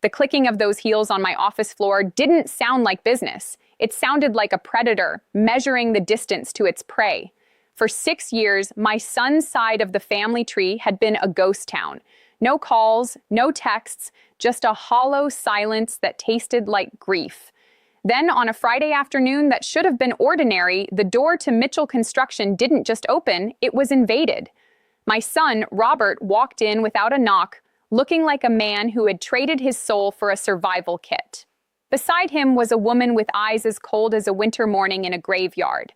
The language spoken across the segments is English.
The clicking of those heels on my office floor didn't sound like business. It sounded like a predator measuring the distance to its prey. For 6 years, my son's side of the family tree had been a ghost town. No calls, no texts, just a hollow silence that tasted like grief. Then, on a Friday afternoon that should have been ordinary, the door to Mitchell Construction didn't just open, it was invaded. My son, Robert, walked in without a knock, looking like a man who had traded his soul for a survival kit. Beside him was a woman with eyes as cold as a winter morning in a graveyard.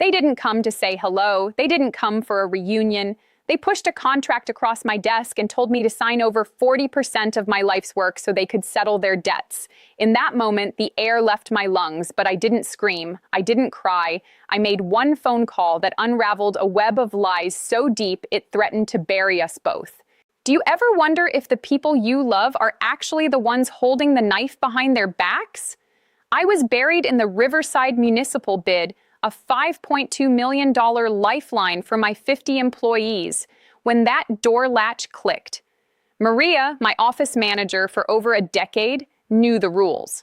They didn't come to say hello. They didn't come for a reunion. They pushed a contract across my desk and told me to sign over 40% of my life's work so they could settle their debts. In that moment, the air left my lungs, but I didn't scream. I didn't cry. I made one phone call that unraveled a web of lies so deep it threatened to bury us both. Do you ever wonder if the people you love are actually the ones holding the knife behind their backs? I was buried in the Riverside Municipal bid, a $5.2 million lifeline for my 50 employees, when that door latch clicked. Maria, my office manager for over a decade, knew the rules.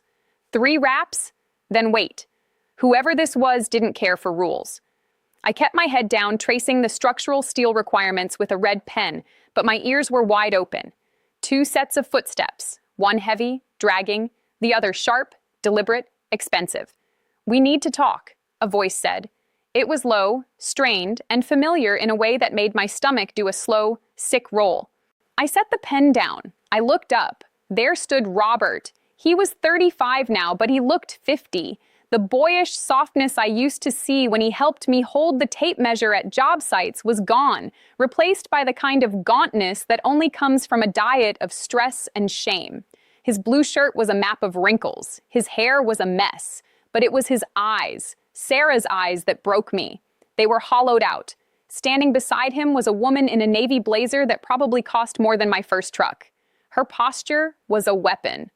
3 raps, then wait. Whoever this was didn't care for rules. I kept my head down, tracing the structural steel requirements with a red pen, but my ears were wide open. 2 sets of footsteps, one heavy, dragging, the other sharp, deliberate, expensive. "We need to talk," a voice said. It was low, strained, and familiar in a way that made my stomach do a slow, sick roll. I set the pen down. I looked up. There stood Robert. He was 35 now, but he looked 50. The boyish softness I used to see when he helped me hold the tape measure at job sites was gone, replaced by the kind of gauntness that only comes from a diet of stress and shame. His blue shirt was a map of wrinkles. His hair was a mess. But it was his eyes, Sarah's eyes, that broke me. They were hollowed out. Standing beside him was a woman in a navy blazer that probably cost more than my first truck. Her posture was a weapon.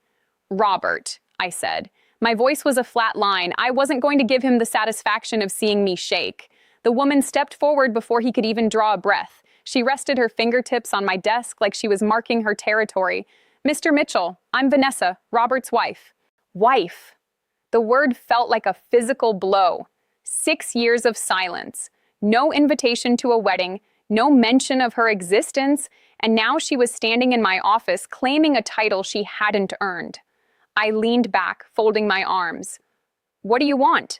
"Robert," I said. My voice was a flat line. I wasn't going to give him the satisfaction of seeing me shake. The woman stepped forward before he could even draw a breath. She rested her fingertips on my desk like she was marking her territory. "Mr. Mitchell, I'm Vanessa, Robert's wife." Wife. The word felt like a physical blow. 6 years of silence. No invitation to a wedding, no mention of her existence, and now she was standing in my office claiming a title she hadn't earned. I leaned back, folding my arms. "What do you want?"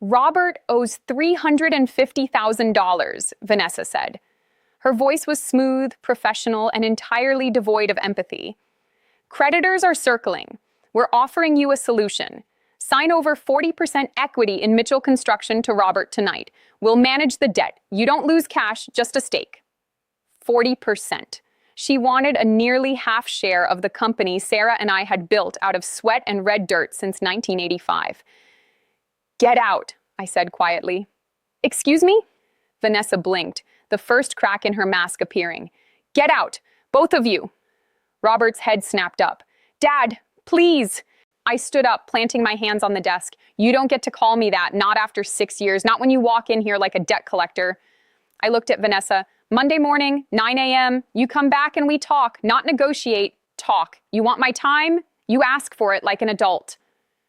"Robert owes $350,000, Vanessa said. Her voice was smooth, professional, and entirely devoid of empathy. "Creditors are circling. We're offering you a solution. Sign over 40% equity in Mitchell Construction to Robert tonight. We'll manage the debt. You don't lose cash, just a stake." 40%. She wanted a nearly half share of the company Sarah and I had built out of sweat and red dirt since 1985. "Get out," I said quietly. "Excuse me?" Vanessa blinked, the first crack in her mask appearing. "Get out, both of you." Robert's head snapped up. "Dad, please." I stood up, planting my hands on the desk. "You don't get to call me that, not after 6 years, not when you walk in here like a debt collector." I looked at Vanessa. "Monday morning, 9 a.m., you come back and we talk, not negotiate, talk. You want my time? You ask for it like an adult."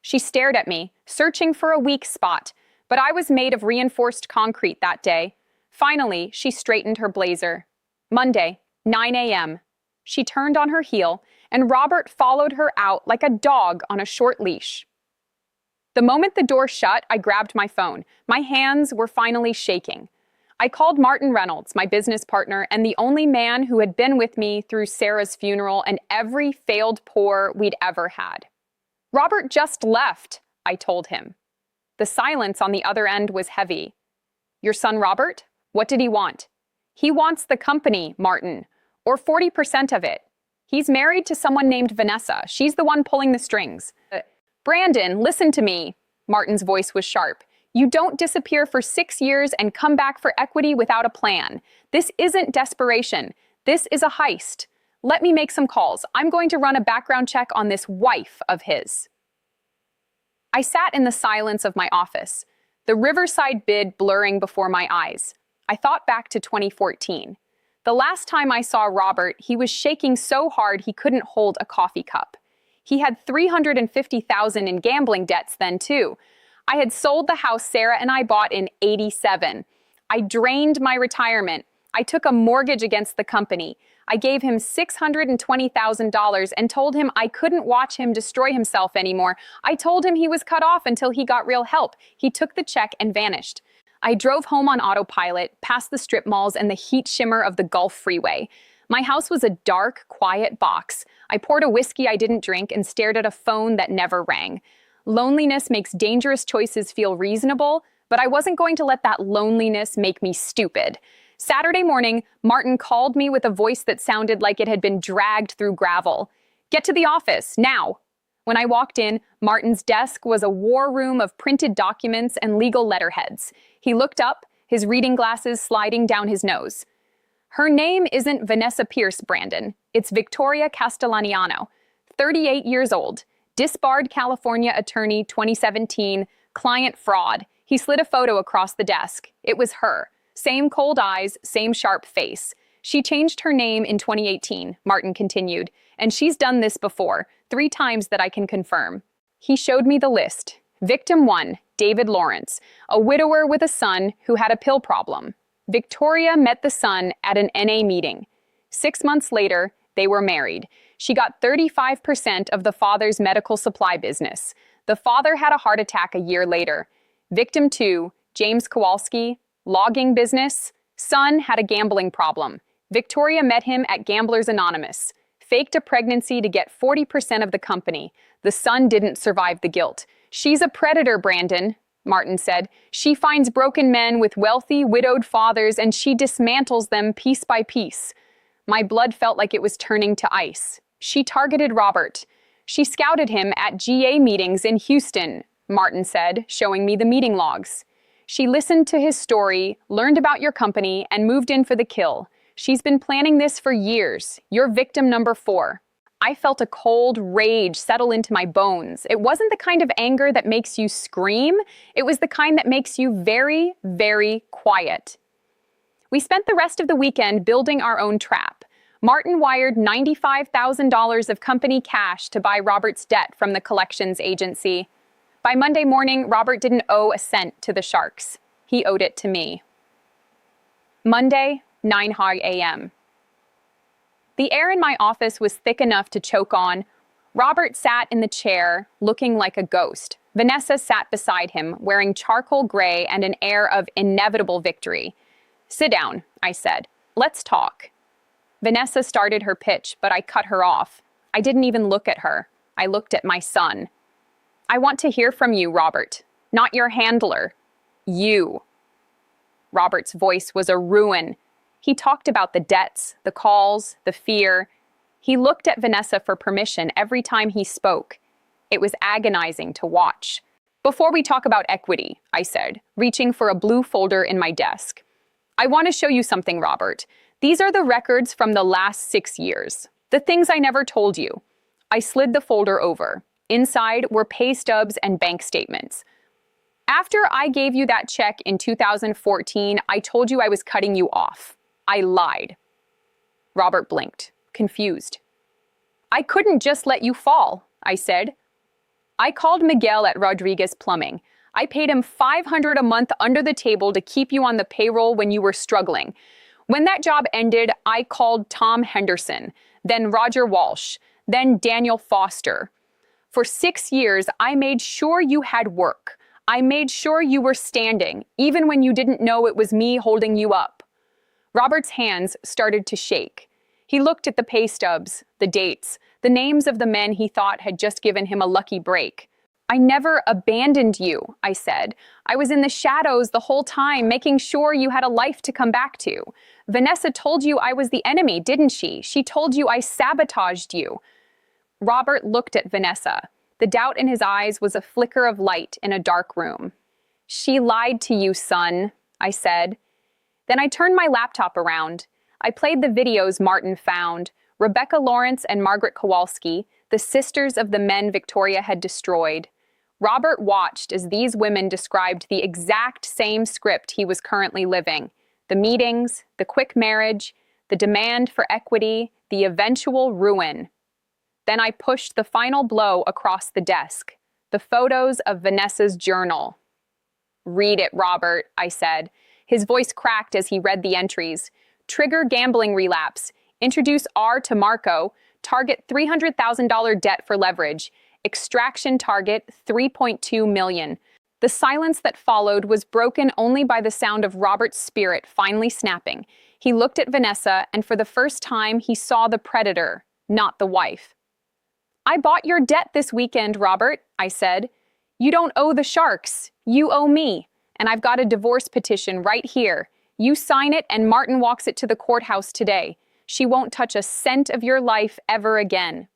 She stared at me, searching for a weak spot, but I was made of reinforced concrete that day. Finally, she straightened her blazer. "Monday, 9 a.m. She turned on her heel, and Robert followed her out like a dog on a short leash. The moment the door shut, I grabbed my phone. My hands were finally shaking. I called Martin Reynolds, my business partner, and the only man who had been with me through Sarah's funeral and every failed pour we'd ever had. "Robert just left," I told him. The silence on the other end was heavy. "Your son Robert? What did he want?" "He wants the company, Martin, or 40% of it. He's married to someone named Vanessa. She's the one pulling the strings." "Brandon, listen to me." Martin's voice was sharp. "You don't disappear for 6 years and come back for equity without a plan. This isn't desperation. This is a heist. Let me make some calls. I'm going to run a background check on this wife of his." I sat in the silence of my office, the Riverside bid blurring before my eyes. I thought back to 2014. The last time I saw Robert, he was shaking so hard he couldn't hold a coffee cup. He had $350,000 in gambling debts then, too. I had sold the house Sarah and I bought in '87. I drained my retirement. I took a mortgage against the company. I gave him $620,000 and told him I couldn't watch him destroy himself anymore. I told him he was cut off until he got real help. He took the check and vanished. I drove home on autopilot, past the strip malls and the heat shimmer of the Gulf Freeway. My house was a dark, quiet box. I poured a whiskey I didn't drink and stared at a phone that never rang. Loneliness makes dangerous choices feel reasonable, but I wasn't going to let that loneliness make me stupid. Saturday morning, Martin called me with a voice that sounded like it had been dragged through gravel. "Get to the office, now." When I walked in, Martin's desk was a war room of printed documents and legal letterheads. He looked up, his reading glasses sliding down his nose. "Her name isn't Vanessa Pierce, Brandon. It's Victoria Castellaniano, 38 years old. Disbarred California attorney, 2017, client fraud." He slid a photo across the desk. It was her. Same cold eyes, same sharp face. "She changed her name in 2018, Martin continued, "and she's done this before, 3 times that I can confirm." He showed me the list. Victim 1, David Lawrence, a widower with a son who had a pill problem. Victoria met the son at an NA meeting. 6 months later, they were married. She got 35% of the father's medical supply business. The father had a heart attack a year later. Victim 2, James Kowalski, logging business. Son had a gambling problem. Victoria met him at Gamblers Anonymous. Faked a pregnancy to get 40% of the company. The son didn't survive the guilt. "She's a predator, Brandon," Martin said. "She finds broken men with wealthy, widowed fathers and she dismantles them piece by piece." My blood felt like it was turning to ice. "She targeted Robert. She scouted him at GA meetings in Houston," Martin said, showing me the meeting logs. "She listened to his story, learned about your company, and moved in for the kill. She's been planning this for years. You're victim number 4. I felt a cold rage settle into my bones. It wasn't the kind of anger that makes you scream. It was the kind that makes you very, very quiet. We spent the rest of the weekend building our own trap. Martin wired $95,000 of company cash to buy Robert's debt from the collections agency. By Monday morning, Robert didn't owe a cent to the Sharks. He owed it to me. Monday, 9 a.m. The air in my office was thick enough to choke on. Robert sat in the chair, looking like a ghost. Vanessa sat beside him, wearing charcoal gray and an air of inevitable victory. "Sit down," I said. "Let's talk." Vanessa started her pitch, but I cut her off. I didn't even look at her. I looked at my son. "I want to hear from you, Robert. Not your handler. You." Robert's voice was a ruin. He talked about the debts, the calls, the fear. He looked at Vanessa for permission every time he spoke. It was agonizing to watch. "Before we talk about equity," I said, reaching for a blue folder in my desk, "I want to show you something, Robert. These are the records from the last 6 years. The things I never told you." I slid the folder over. Inside were pay stubs and bank statements. "After I gave you that check in 2014, I told you I was cutting you off. I lied." Robert blinked, confused. "I couldn't just let you fall," I said. "I called Miguel at Rodriguez Plumbing. I paid him $500 a month under the table to keep you on the payroll when you were struggling. When that job ended, I called Tom Henderson, then Roger Walsh, then Daniel Foster. For 6 years, I made sure you had work. I made sure you were standing, even when you didn't know it was me holding you up." Robert's hands started to shake. He looked at the pay stubs, the dates, the names of the men he thought had just given him a lucky break. "I never abandoned you," I said. "I was in the shadows the whole time, making sure you had a life to come back to. Vanessa told you I was the enemy, didn't she? She told you I sabotaged you." Robert looked at Vanessa. The doubt in his eyes was a flicker of light in a dark room. "She lied to you, son," I said. Then I turned my laptop around. I played the videos Martin found. Rebecca Lawrence and Margaret Kowalski, the sisters of the men Victoria had destroyed. Robert watched as these women described the exact same script he was currently living. The meetings, the quick marriage, the demand for equity, the eventual ruin. Then I pushed the final blow across the desk, the photos of Vanessa's journal. "Read it, Robert," I said. His voice cracked as he read the entries. "Trigger gambling relapse. Introduce R to Marco. Target $300,000 debt for leverage. Extraction target $3.2 million. The silence that followed was broken only by the sound of Robert's spirit finally snapping. He looked at Vanessa, and for the first time, he saw the predator, not the wife. "I bought your debt this weekend, Robert," I said. "You don't owe the Sharks. You owe me. And I've got a divorce petition right here. You sign it, and Martin walks it to the courthouse today. She won't touch a cent of your life ever again."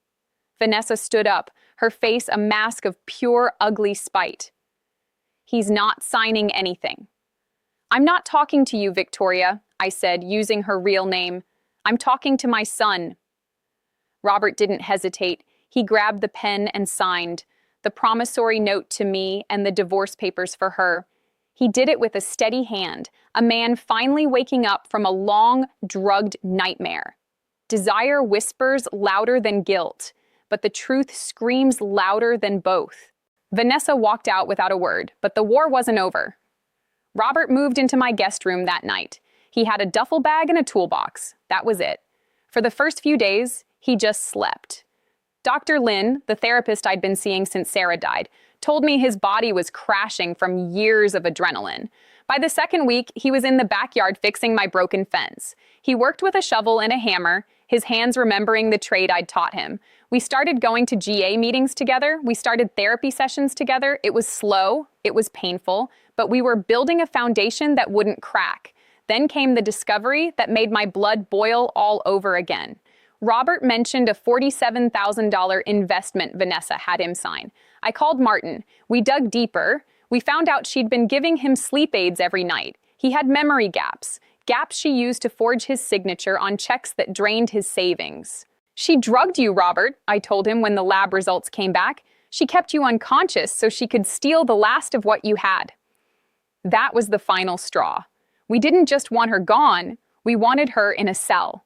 Vanessa stood up, her face a mask of pure, ugly spite. "He's not signing anything." "I'm not talking to you, Victoria," I said, using her real name. "I'm talking to my son." Robert didn't hesitate. He grabbed the pen and signed, the promissory note to me and the divorce papers for her. He did it with a steady hand, a man finally waking up from a long, drugged nightmare. Desire whispers louder than guilt, but the truth screams louder than both. Vanessa walked out without a word, but the war wasn't over. Robert moved into my guest room that night. He had a duffel bag and a toolbox. That was it. For the first few days, he just slept. Dr. Lynn, the therapist I'd been seeing since Sarah died, told me his body was crashing from years of adrenaline. By the second week, he was in the backyard fixing my broken fence. He worked with a shovel and a hammer, his hands remembering the trade I'd taught him. We started going to GA meetings together. We started therapy sessions together. It was slow, it was painful, but we were building a foundation that wouldn't crack. Then came the discovery that made my blood boil all over again. Robert mentioned a $47,000 investment Vanessa had him sign. I called Martin. We dug deeper. We found out she'd been giving him sleep aids every night. He had memory gaps, gaps she used to forge his signature on checks that drained his savings. "She drugged you, Robert," I told him when the lab results came back. "She kept you unconscious so she could steal the last of what you had." That was the final straw. We didn't just want her gone, we wanted her in a cell.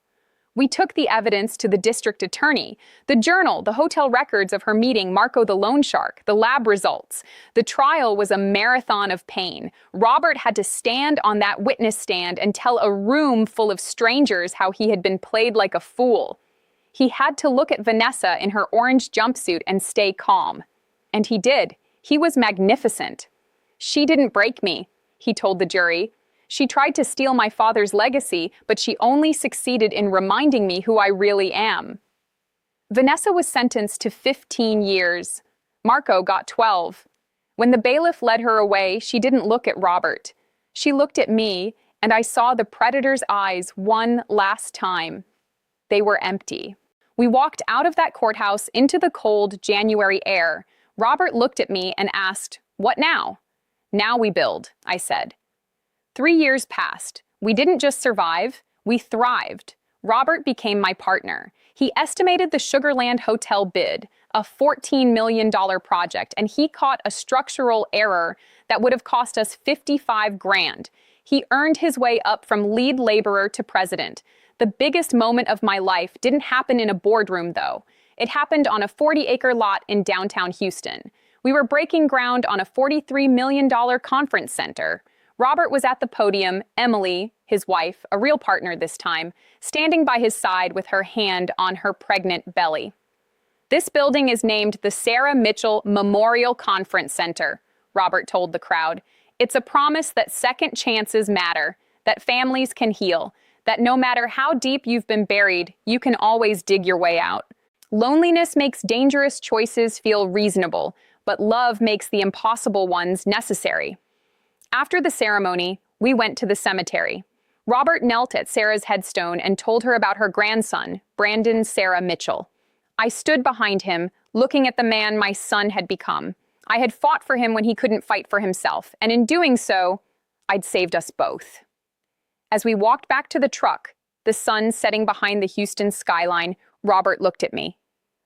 We took the evidence to the district attorney, the journal, the hotel records of her meeting Marco the loan shark, the lab results. The trial was a marathon of pain. Robert had to stand on that witness stand and tell a room full of strangers how he had been played like a fool. He had to look at Vanessa in her orange jumpsuit and stay calm. And he did. He was magnificent. "She didn't break me," he told the jury. "She tried to steal my father's legacy, but she only succeeded in reminding me who I really am." Vanessa was sentenced to 15 years. Marco got 12. When the bailiff led her away, she didn't look at Robert. She looked at me, and I saw the predator's eyes one last time. They were empty. We walked out of that courthouse into the cold January air. Robert looked at me and asked, "What now?" "Now we build," I said. 3 years passed. We didn't just survive, we thrived. Robert became my partner. He estimated the Sugarland Hotel bid, a $14 million project, and he caught a structural error that would have cost us $55 grand. He earned his way up from lead laborer to president. The biggest moment of my life didn't happen in a boardroom, though. It happened on a 40-acre lot in downtown Houston. We were breaking ground on a $43 million conference center. Robert was at the podium, Emily, his wife, a real partner this time, standing by his side with her hand on her pregnant belly. "This building is named the Sarah Mitchell Memorial Conference Center," Robert told the crowd. "It's a promise that second chances matter, that families can heal, that no matter how deep you've been buried, you can always dig your way out. Loneliness makes dangerous choices feel reasonable, but love makes the impossible ones necessary." After the ceremony, we went to the cemetery. Robert knelt at Sarah's headstone and told her about her grandson, Brandon Sarah Mitchell. I stood behind him, looking at the man my son had become. I had fought for him when he couldn't fight for himself, and in doing so, I'd saved us both. As we walked back to the truck, the sun setting behind the Houston skyline, Robert looked at me.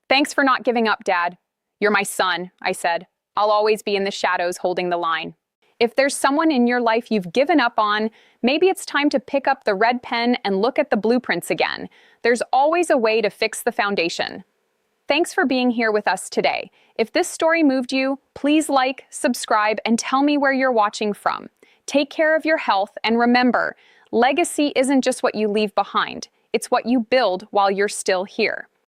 "Thanks for not giving up, Dad. You're my son," I said. "I'll always be in the shadows holding the line." If there's someone in your life you've given up on, maybe it's time to pick up the red pen and look at the blueprints again. There's always a way to fix the foundation. Thanks for being here with us today. If this story moved you, please like, subscribe, and tell me where you're watching from. Take care of your health, and remember, legacy isn't just what you leave behind. It's what you build while you're still here.